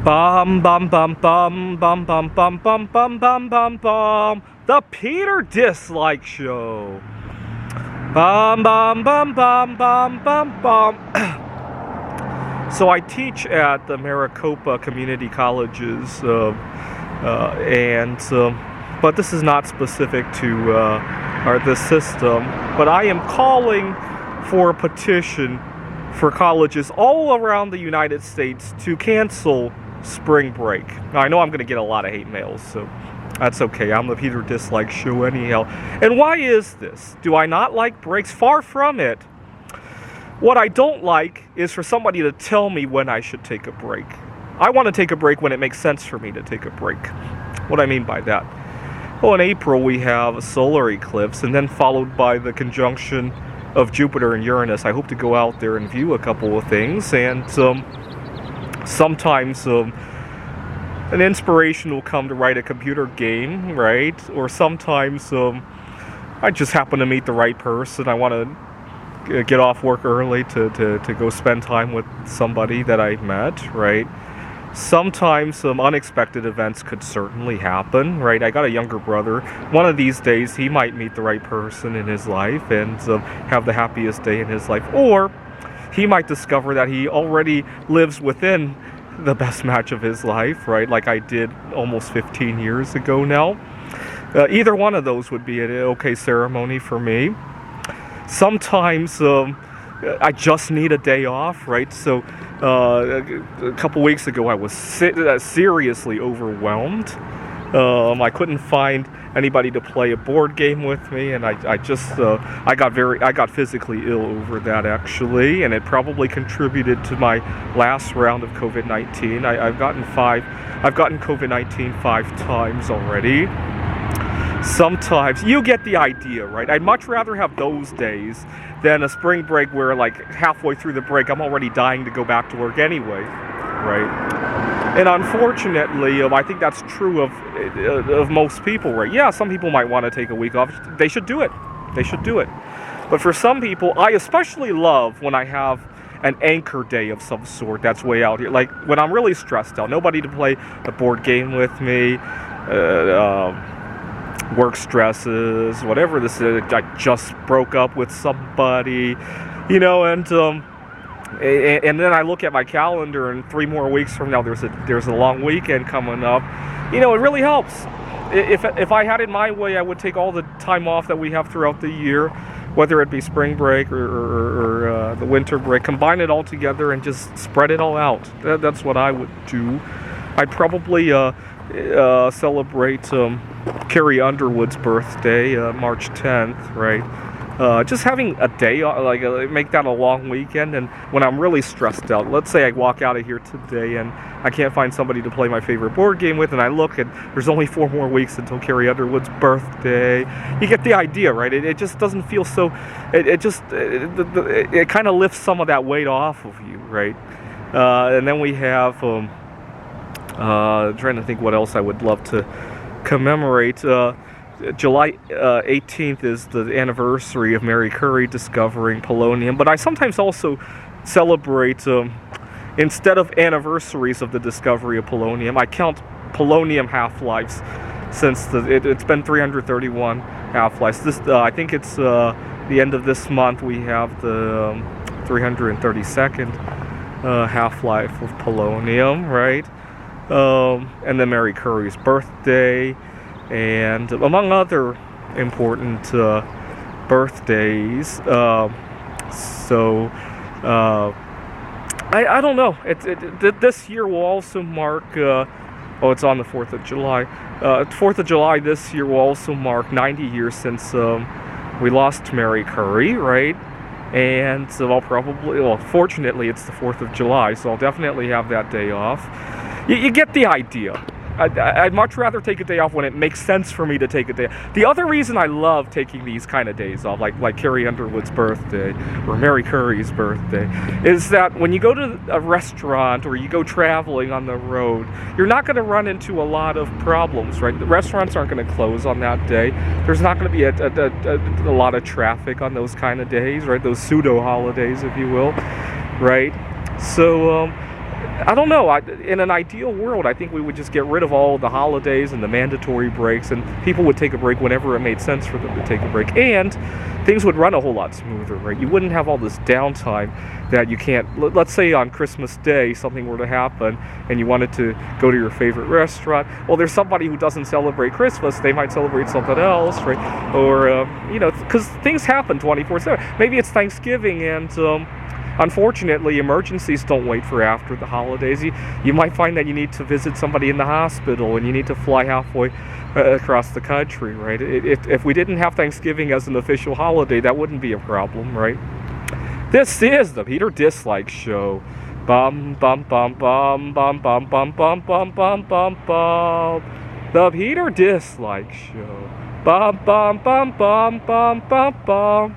Bum bum bum bum bum bum bum bum bum bum bum bum. The Peter Dislike Show. Bum bum bum bum bum bum bum. So I teach at the Maricopa Community Colleges, but this is not specific to this system. But I am calling for a petition for colleges all around the United States to cancel spring break. Now, I know I'm going to get a lot of hate mails, so that's okay. I'm the Peter Dislike Show anyhow. And why is this? Do I not like breaks? Far from it. What I don't like is for somebody to tell me when I should take a break. I want to take a break when it makes sense for me to take a break. What do I mean by that? Well, in April we have a solar eclipse, and then followed by the conjunction of Jupiter and Uranus. I hope to go out there and view a couple of things, and sometimes an inspiration will come to write a computer game, right? Or sometimes I just happen to meet the right person. I want to get off work early to go spend time with somebody that I met, right? Sometimes some unexpected events could certainly happen, right? I got a younger brother. One of these days he might meet the right person in his life and have the happiest day in his life. Or he might discover that he already lives within the best match of his life, right? Like I did almost 15 years ago now. Either one of those would be an okay ceremony for me. Sometimes I just need a day off, right? So a couple weeks ago I was seriously overwhelmed. I couldn't find anybody to play a board game with me, and I got physically ill over that, actually, and it probably contributed to my last round of COVID-19. I've gotten COVID-19 5 times already. Sometimes you get the idea, right? I'd much rather have those days than a spring break where, like, halfway through the break I'm already dying to go back to work anyway, right? And unfortunately, I think that's true of most people, right? Yeah, some people might want to take a week off. They should do it. They should do it. But for some people, I especially love when I have an anchor day of some sort that's way out here. Like when I'm really stressed out, nobody to play a board game with me, work stresses, whatever this is. I just broke up with somebody, you know, and then I look at my calendar, and 3 more weeks from now there's a long weekend coming up. You know, it really helps. If I had it my way, I would take all the time off that we have throughout the year, whether it be spring break or the winter break, combine it all together and just spread it all out. That's what I would do. I'd probably celebrate Carrie Underwood's birthday, March 10th, right? Just having a day, make that a long weekend. And when I'm really stressed out, let's say I walk out of here today and I can't find somebody to play my favorite board game with, and I look and there's only 4 more weeks until Carrie Underwood's birthday. You get the idea, right? It just doesn't feel so. It kind of lifts some of that weight off of you, right? And then we have. Trying to think what else I would love to commemorate. July 18th is the anniversary of Mary Curie discovering polonium, but I sometimes also celebrate, instead of anniversaries of the discovery of polonium, I count polonium half-lives since it's been 331 half-lives. I think it's the end of this month we have the 332nd half-life of polonium, right? And then Mary Curie's birthday, and among other important birthdays. I don't know. This year will also mark. It's on the 4th of July. 4th of July this year will also mark 90 years since we lost Mary Curie, right? And so fortunately, it's the 4th of July, so I'll definitely have that day off. You get the idea. I'd much rather take a day off when it makes sense for me to take a day. The other reason I love taking these kind of days off, like Carrie Underwood's birthday or Mary Curie's birthday, is that when you go to a restaurant or you go traveling on the road, you're not going to run into a lot of problems, right? The restaurants aren't going to close on that day. There's not going to be a lot of traffic on those kind of days, right? Those pseudo holidays, if you will, right? So I don't know. In an ideal world, I think we would just get rid of all the holidays and the mandatory breaks, and people would take a break whenever it made sense for them to take a break, and things would run a whole lot smoother, right? You wouldn't have all this downtime that you can't. Let's say on Christmas Day something were to happen, and you wanted to go to your favorite restaurant. Well, there's somebody who doesn't celebrate Christmas; they might celebrate something else, right? Or because things happen 24/7. Maybe it's Thanksgiving and. Unfortunately, emergencies don't wait for after the holidays. You might find that you need to visit somebody in the hospital and you need to fly halfway across the country, right? If we didn't have Thanksgiving as an official holiday, that wouldn't be a problem, right? This is the Peter Dislike Show. Bum bum bum bum bum bum bum bum bum bum bum bum. The Peter Dislike Show. Bum bum bum bum bum bum bum.